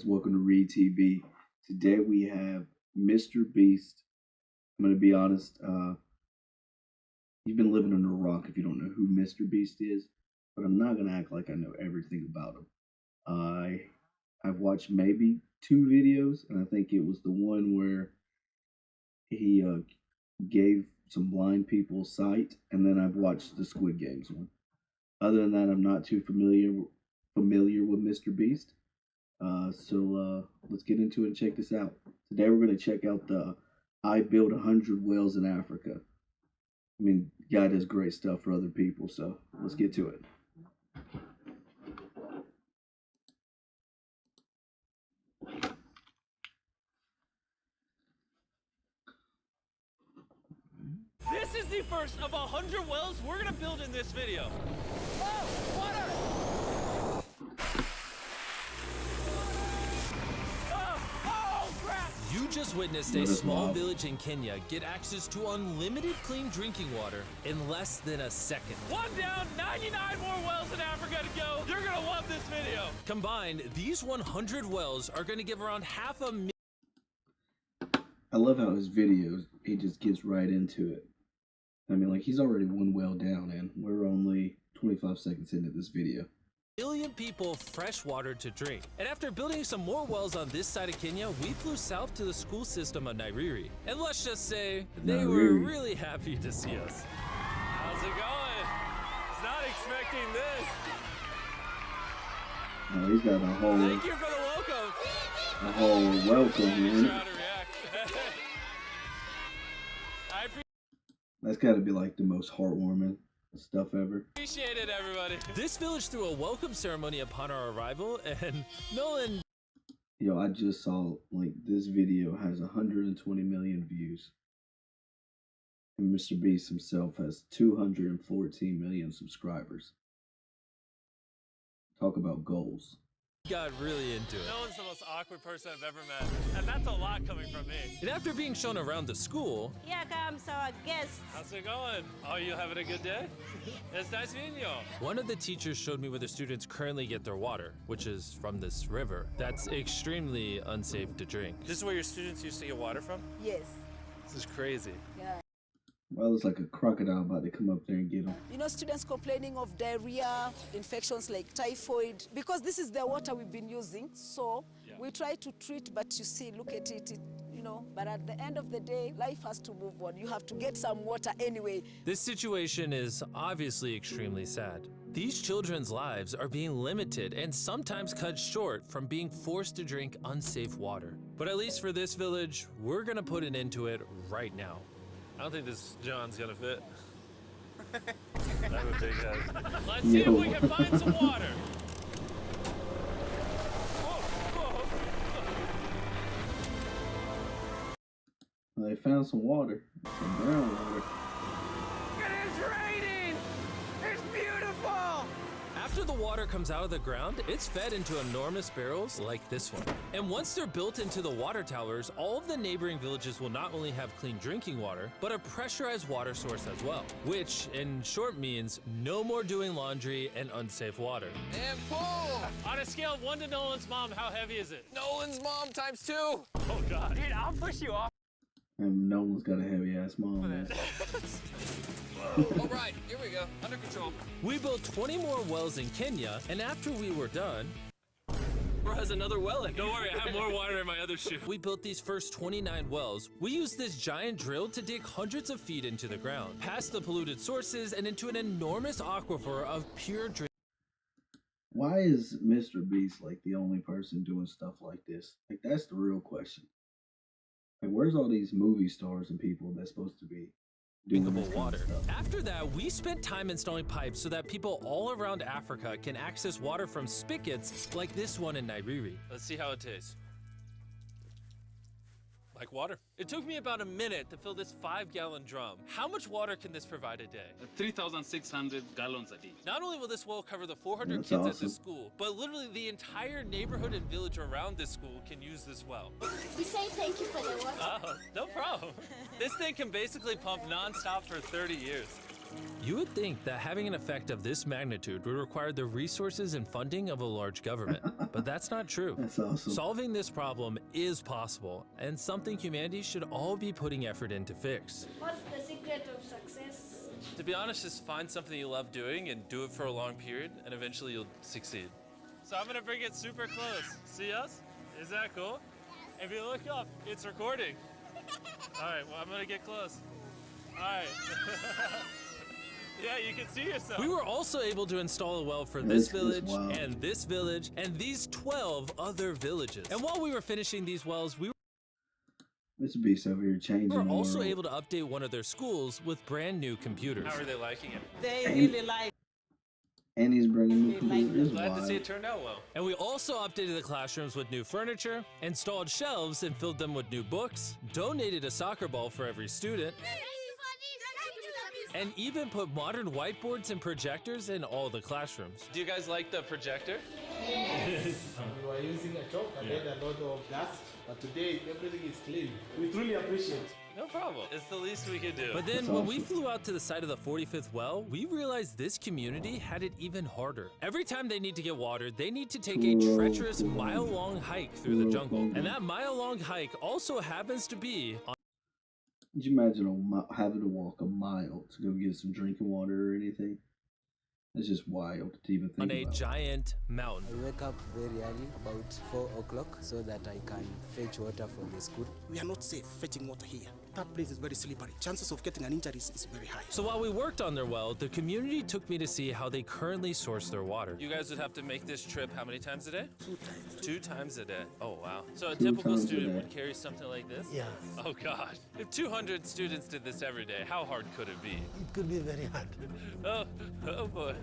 welcome to Read TV. Today we have MrBeast. I'm going to be honest, you've been living under a rock if you don't know who MrBeast is, but I'm not going to act like I know everything about him. I've watched maybe 2 videos, and I think it was the one where he gave some blind people sight, and then I've watched the Squid Games one. Other than that, I'm not too familiar with MrBeast. So let's get into it and check this out. Today we're going to check out the I Build 100 Wells in Africa. I mean, guy does great stuff for other people, so let's get to it. This is the first of 100 wells we're gonna build in this video. Oh, water! Oh, crap! You just witnessed a small village in Kenya get access to unlimited clean drinking water in less than a second. 1 down, 99 more wells in Africa to go. You're gonna love this video. Combined, these 100 wells are gonna give around 500,000. I love how his videos, he just gets right into it. I mean, like, he's already 1 well down, and we're only 25 seconds into this video. Million people fresh water to drink. And after building some more wells on this side of Kenya, we flew south to the school system of Nairiri. And let's just say, they were really happy to see us. How's it going? It's not expecting this. Oh, he's got a whole... Thank you for the welcome. A whole welcome, man. That's got to be like the most heartwarming stuff ever. Appreciate it, everybody. This village threw a welcome ceremony upon our arrival, and Nolan... Yo, I just saw, like, this video has 120 million views. And MrBeast himself has 214 million subscribers. Talk about goals. Got really into it. Nolan's the most awkward person I've ever met, and that's a lot coming from me. And after being shown around the school... Here comes our guest. How's it going? Oh, you having a good day? It's nice meeting you. One of the teachers showed me where the students currently get their water, which is from this river. That's extremely unsafe to drink. This is where your students used to get water from? Yes. This is crazy. Yeah. Well, it's like a crocodile about to come up there and get them. You know, students complaining of diarrhea, infections like typhoid, because this is the water we've been using. So we try to treat, but you see, look at it, you know, but at the end of the day, life has to move on. You have to get some water anyway. This situation is obviously extremely sad. These children's lives are being limited and sometimes cut short from being forced to drink unsafe water. But at least for this village, we're gonna put an end to it right now. I don't think this John's gonna fit. I'm a big head. Let's see if we can find some water. They found some water, some brown water. It is raining! It's beautiful! After the water comes out of the ground, it's fed into enormous barrels like this one. And once they're built into the water towers, all of the neighboring villages will not only have clean drinking water, but a pressurized water source as well, which in short means no more doing laundry and unsafe water. And pull! On a scale of 1 to Nolan's mom, how heavy is it? Nolan's mom times 2. Oh God. Dude, I'll push you off. And no one's got a heavy ass mom, man. All right, here we go. Under control. We built 20 more wells in Kenya, and after we were done, Bro has another well in. Don't worry, I have more water in my other shoe. we built these first 29 wells. We used this giant drill to dig hundreds of feet into the ground, past the polluted sources, and into an enormous aquifer of pure drink. Why is MrBeast like the only person doing stuff like this? Like, that's the real question. Like, where's all these movie stars and people that's supposed to be doing this kind water. of stuff? After that, we spent time installing pipes so that people all around Africa can access water from spigots like this one in Nairiri. Let's see how it tastes. Like water. It took me about a minute to fill this 5-gallon drum. How much water can this provide a day? 3,600 gallons a day. Not only will this well cover the 400 That's kids at awesome. this school, but literally the entire neighborhood and village around this school can use this well. We say thank you for the water. Oh, no problem. This thing can basically pump non-stop for 30 years. You would think that having an effect of this magnitude would require the resources and funding of a large government, but that's not true. That's awesome. Solving this problem is possible, and something humanity should all be putting effort into fix. What's the secret of success? To be honest, just find something you love doing and do it for a long period, and eventually you'll succeed. So I'm gonna bring it super close. See us? Is that cool? If you look up, it's recording. All right, well, I'm gonna get close. All right. Yeah, you can see yourself. We were also able to install a well for This this is village, wild. and this village, and these 12 other villages. And while we were finishing these wells, we MrBeast over here changing were the also world. able to update one of their schools with brand new computers. How are they liking it? They And- really like. And he's bringing new They like computers. Glad to see it Wild. turned out well. And we also updated the classrooms with new furniture, installed shelves and filled them with new books, donated a soccer ball for every student, and even put modern whiteboards and projectors in all the classrooms. Do you guys like the projector? We were using a chalk and then a lot of dust, but today everything is clean. We truly appreciate. No problem. It's the least we could do. But then That's when we awesome. flew out to the site of the 45th well, we realized this community had it even harder. Every time they need to get water, they need to take a treacherous mile-long hike through the jungle. And that mile-long hike also happens to be on Could you imagine having to walk a mile to go get some drinking water or anything? It's just wild to even think a about. giant mountain. I wake up very early, about 4 o'clock, so that I can fetch water from the school. We are not safe fetching water here. That place is very slippery. Chances of getting an injury is very high. So while we worked on their well, the community took me to see how they currently source their water. You guys would have to make this trip how many times a day? 2 times. 2 times a day. Oh, wow. So a 2 typical times a student day. would carry something like this? Yeah. Oh, God. If 200 students did this every day, how hard could it be? It could be very hard. Oh boy.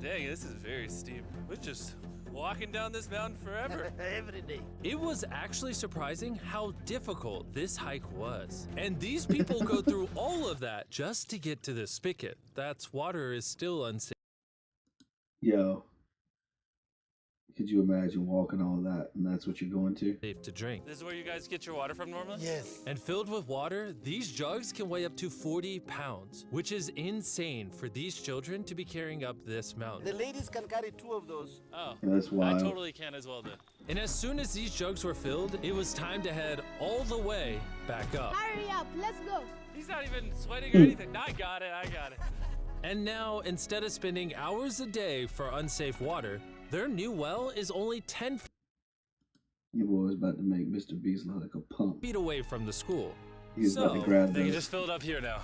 Dang, this is very steep. We're just walking down this mountain forever. Every day. It was actually surprising how difficult this hike was. And these people go through all of that just to get to the spigot. That's water is still unsafe Yo, could you imagine walking all that and that's what you're going to? to drink. This is where you guys get your water from normally? Yes. And filled with water, these jugs can weigh up to 40 pounds, which is insane for these children to be carrying up this mountain. The ladies can carry 2 of those. Oh, Yeah, that's wild. I totally can as well then. And as soon as these jugs were filled, it was time to head all the way back up. Hurry up, let's go. He's not even sweating or anything. I got it. And now, instead of spending hours a day for unsafe water, their new well is only 10 Your boy's about to make MrBeast look like a punk. feet away from the school. He's about to So, grab They can those. just fill it up here now.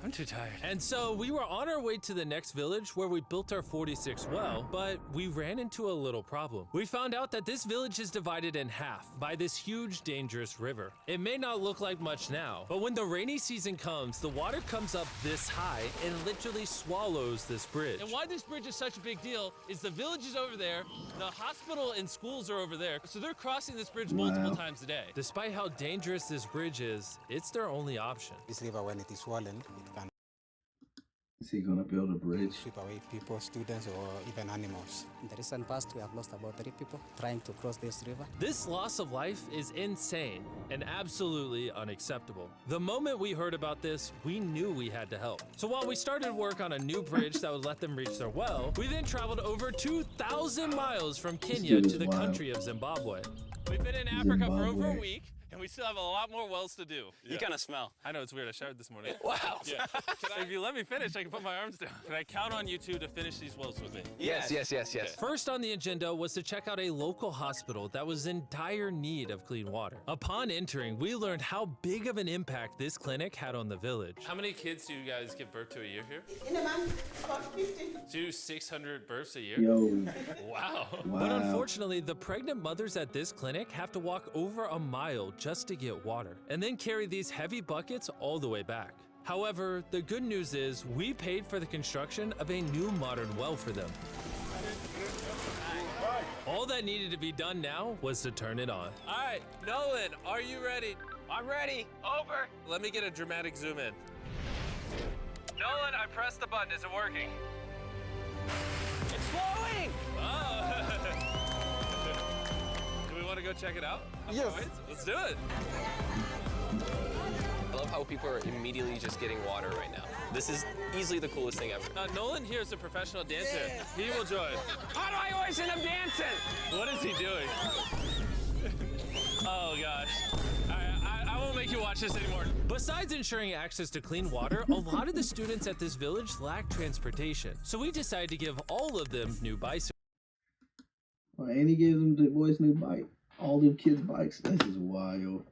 I'm too tired. And so we were on our way to the next village where we built our 46th well, but we ran into a little problem. We found out that this village is divided in half by this huge, dangerous river. It may not look like much now, but when the rainy season comes, the water comes up this high and literally swallows this bridge. And why this bridge is such a big deal is the village is over there, the hospital and schools are over there, so they're crossing this bridge multiple Wow. times a day. Despite how dangerous this bridge is, it's their only option. This river, when it is swollen, it can Is he gonna build a bridge? sweep away people, students, or even animals. In the recent past, we have lost about 3 people trying to cross this river. This loss of life is insane and absolutely unacceptable. The moment we heard about this, we knew we had to help. So while we started work on a new bridge that would let them reach their well, we then traveled over 2,000 miles from Kenya dude is to the wild. country of Zimbabwe. We've been in Africa for over a Zimbabwe. week, and we still have a lot more wells to do. You kind of smell. I know, it's weird. I showered this morning. Wow. Yeah. If you let me finish, I can put my arms down. Can I count on you two to finish these wells with me? Yes. First on the agenda was to check out a local hospital that was in dire need of clean water. Upon entering, we learned how big of an impact this clinic had on the village. How many kids do you guys give birth to a year here? In a month, about 50. So you do 600 births a year? Yo, Wow. But wow. unfortunately, the pregnant mothers at this clinic have to walk over a mile just to get water, and then carry these heavy buckets all the way back. However, the good news is we paid for the construction of a new modern well for them. All that needed to be done now was to turn it on. All right, Nolan, are you ready? I'm ready. Over. Let me get a dramatic zoom in. Nolan, I pressed the button. Is it working? It's flowing. Oh. Do we want to go check it out? Yes. Let's do it. I love how people are immediately just getting water right now. This is easily the coolest thing ever. Nolan here is a professional dancer. He will join. How do I always end up dancing? What is he doing? Oh gosh. I won't make you watch this anymore. Besides ensuring access to clean water, a lot of the students at this village lack transportation. So we decided to give all of them new bicycles. Well, and he gives them the boys new bike. All them kids' bikes. This is wild.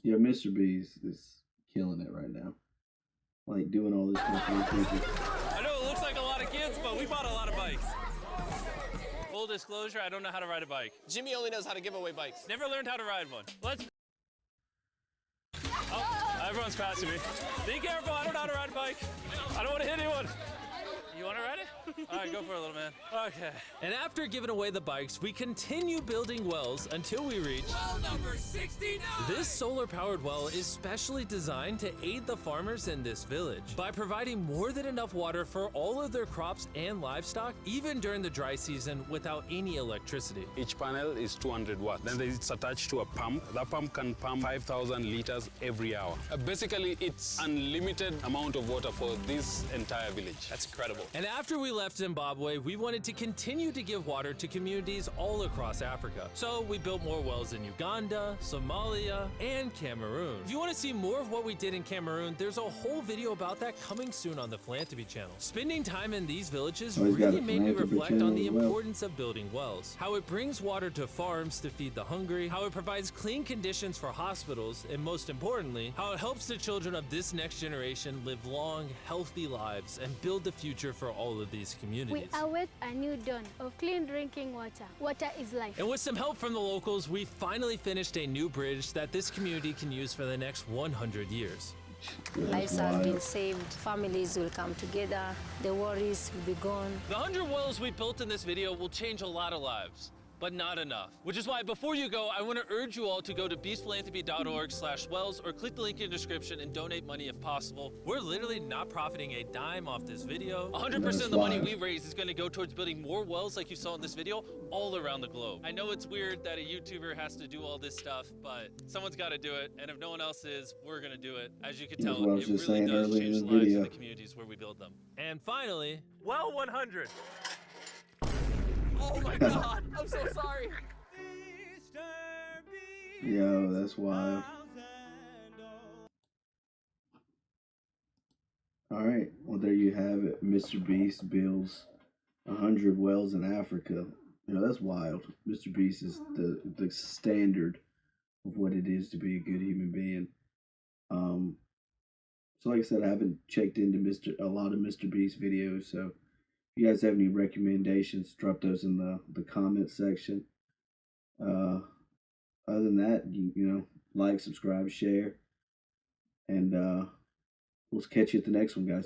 Yeah, MrBeast is killing it right now. Like doing all this stuff for the people. I know it looks like a lot of kids, but we bought a lot of bikes. Full disclosure, I don't know how to ride a bike. Jimmy only knows how to give away bikes. Never learned how to ride one. Let's... Oh, everyone's passing me. Be careful, I don't know how to ride a bike. I don't want to hit anyone. You want to ride it? All right, go for it, little man. Okay. And after giving away the bikes, we continue building wells until we reach Well number 69. This solar-powered well is specially designed to aid the farmers in this village by providing more than enough water for all of their crops and livestock, even during the dry season without any electricity. Each panel is 200 watts. Then it's attached to a pump. That pump can pump 5,000 liters every hour. Basically, it's unlimited amount of water for this entire village. That's incredible. And after we left Zimbabwe, we wanted to continue to give water to communities all across Africa. So we built more wells in Uganda, Somalia, and Cameroon. If you want to see more of what we did in Cameroon, there's a whole video about that coming soon on the Philanthropy channel. Spending time in these villages really made me reflect on the importance of building wells, how it brings water to farms to feed the hungry, how it provides clean conditions for hospitals, and most importantly, how it helps the children of this next generation live long, healthy lives and build the future for all of these communities. We await a new dawn of clean drinking water. Water is life. And with some help from the locals, we finally finished a new bridge that this community can use for the next 100 years. Lives have been saved, families will come together, the worries will be gone. The 100 wells we built in this video will change a lot of lives, but not enough. Which is why before you go, I want to urge you all to go to beastphilanthropy.org/wells or click the link in the description and donate money if possible. We're literally not profiting a dime off this video. 100% of the money we raise is going to go towards building more wells like you saw in this video all around the globe. I know it's weird that a YouTuber has to do all this stuff, but someone's got to do it. And if no one else is, we're going to do it. As you can tell, it really does change the lives of the communities where we build them. And finally, well 100. Oh my God, I'm so sorry. Yo, that's wild. All right, well there you have it. MrBeast builds 100 wells in Africa. You know, that's wild. MrBeast is the standard of what it is to be a good human being. So like I said, I haven't checked into a lot of MrBeast videos, so if you guys have any recommendations, drop those in the comment section. Other than that, you know, like, subscribe, share, and we'll catch you at the next one, guys.